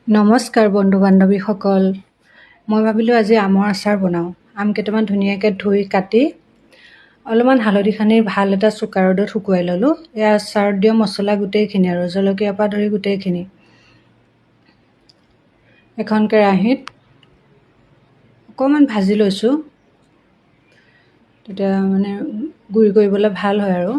নমস্কাৰ বন্ধু বান্ধৱীসকল। মই ভাবিলোঁ আজি আমৰ আচাৰ বনাওঁ। আম কেইটামান ধুনীয়াকৈ ধুই কাটি অলপমান হালধি সানি ভাল এটা চোকা ৰ'দত শুকুৱাই ল'লোঁ। এই আচাৰত দিয়া মছলা গোটেইখিনি আৰু জলকীয়াৰ পৰা ধৰি গোটেইখিনি এখন কেৰাহীত অকণমান ভাজি লৈছোঁ, তেতিয়া মানে গুড়ি কৰিবলৈ ভাল হয় আৰু।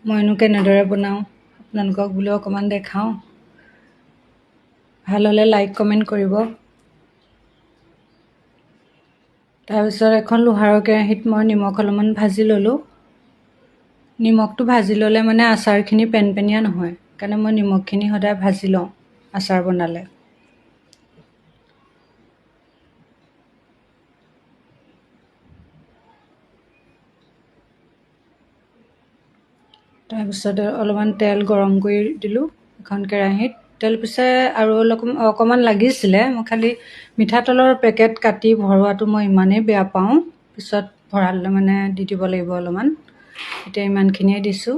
মইনো কেনেদৰে বনাওঁ আপোনালোকক বোলো অকণমান দেখাওঁ। ভাল হ'লে লাইক কমেণ্ট কৰিব। তাৰপিছত এখন লোহাৰৰ কেৰাহীত মই নিমখ অলপমান ভাজি ল'লোঁ। নিমখটো ভাজি ল'লে মানে আচাৰখিনি পেনপেনীয়া নহয়, সেইকাৰণে মই নিমখখিনি সদায় ভাজি লওঁ আচাৰ বনালে। তাৰপিছতে অলপমান তেল গৰম কৰি দিলোঁ এখন কেৰাহীত। তেল পিছে আৰু অকণমান লাগিছিলে, মই খালি মিঠাতেলৰ পেকেট কাটি ভৰোৱাটো মই ইমানেই বেয়া পাওঁ, পিছত ভৰালে মানে দি দিব লাগিব অলপমান। এতিয়া ইমানখিনিয়ে দিছোঁ।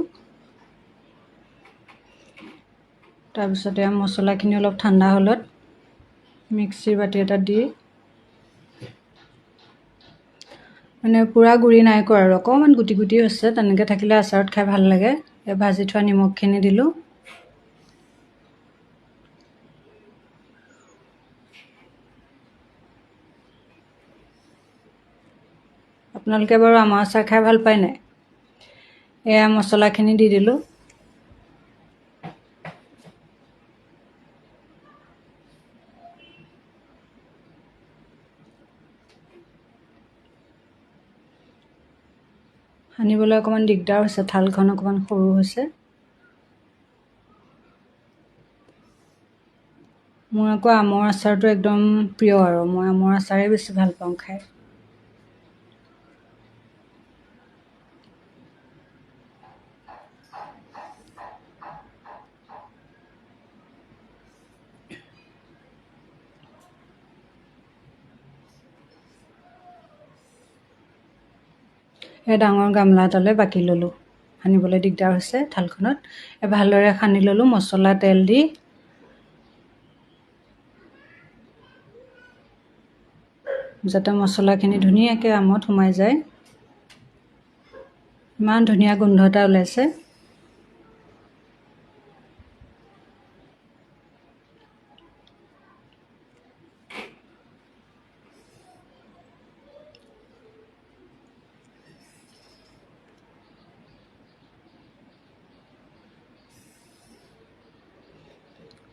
তাৰপিছতে মছলাখিনি অলপ ঠাণ্ডা হ'লত মিক্সিৰ বাতি এটাত দি মানে পূৰা গুড়ি নাই কৰা আৰু অকণমান গুটি গুটি হৈছে, তেনেকৈ থাকিলে আচাৰত খাই ভাল লাগে। এই ভাজি থোৱা নিমখখিনি দিলোঁ। আপোনালোকে বাৰু আমৰ আচাৰ খাই ভাল পায় নাই? এয়া মছলাখিনি দি দিলোঁ। সানিবলৈ অকণমান দিগদাৰ হৈছে, থালখন অকণমান সৰু হৈছে। মোৰ আকৌ আমৰ আচাৰটো একদম প্ৰিয় আৰু মই আমৰ আচাৰেই বেছি ভাল পাওঁ খাই। এই ডাঙৰ গামলা এটালৈ বাকি ল'লোঁ, সানিবলৈ দিগদাৰ হৈছে থালখনত। ভালদৰে সানি ল'লোঁ মছলা তেল দি। যাতে মছলাখিনি ধুনীয়াকৈ আমত সোমাই যায়। ইমান ধুনীয়া গোন্ধ এটা ওলাইছে।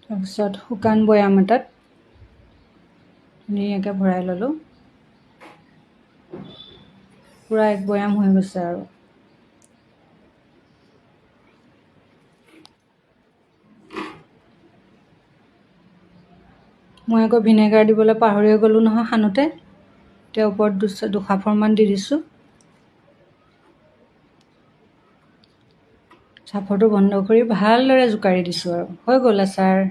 তাৰপিছত শুকান বৈয়াম এটাত ধুনীয়াকৈ ভৰাই ল'লোঁ। পূৰা এক বৈয়াম হৈ গৈছে আৰু। মই আকৌ ভিনেগাৰ দিবলৈ পাহৰিয়ে গ'লোঁ নহয় সানোতে। এতিয়া ওপৰত দুসাফৰমান দি দিছোঁ। চাফৰটো বন্ধ কৰি ভালদৰে জোকাৰি দিছোঁ আৰু হৈ গ'ল আচাৰ।